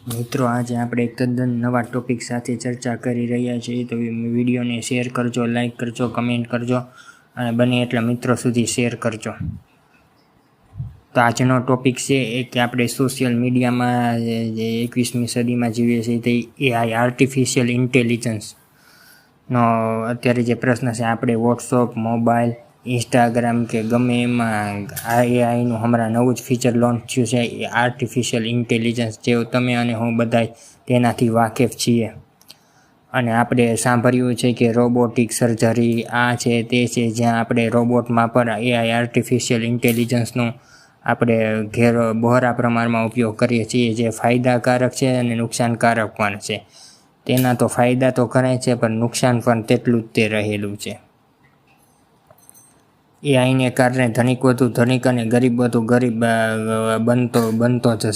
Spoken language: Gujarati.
મિત્રો, આજે આપણે એક તદ્દન નવા ટોપિક સાથે ચર્ચા કરી રહ્યા છીએ. તો વિડીયોને શેર કરજો, લાઈક કરજો, કમેન્ટ કરજો અને બને એટલા મિત્રો સુધી શેર કરજો. તો આજનો ટોપિક છે એ કે આપણે સોશિયલ મીડિયામાં જે 21મી સદીમાં જીવીએ છીએ તે એઆઈ આર્ટિફિશિયલ ઇન્ટેલિજન્સનો અત્યારે જે પ્રશ્ન છે. આપણે વોટ્સઅપ, મોબાઈલ, ઇન્સ્ટાગ્રામ કે ગમે એમાં આ એઆઈનું હમણાં નવું જ ફીચર લોન્ચ થયું છે, એ આર્ટિફિશિયલ ઇન્ટેલિજન્સ. જે તમે અને હું બધા તેનાથી વાકેફ છીએ. અને આપણે સાંભળ્યું છે કે રોબોટિક સર્જરી આ છે તે છે, જ્યાં આપણે રોબોટમાં પણ એઆઈ આર્ટિફિશિયલ ઇન્ટેલિજન્સનું આપણે બહોળા પ્રમાણમાં ઉપયોગ કરીએ છીએ, જે ફાયદાકારક છે અને નુકસાનકારક પણ છે. તેના તો ફાયદા તો ઘણા છે, પણ નુકસાન પણ તેટલું જ તે રહેલું છે. એઆઈને કારણે ધનિક વધુ ધનિક અને ગરીબ વધુ ગરીબ બનતો જશે.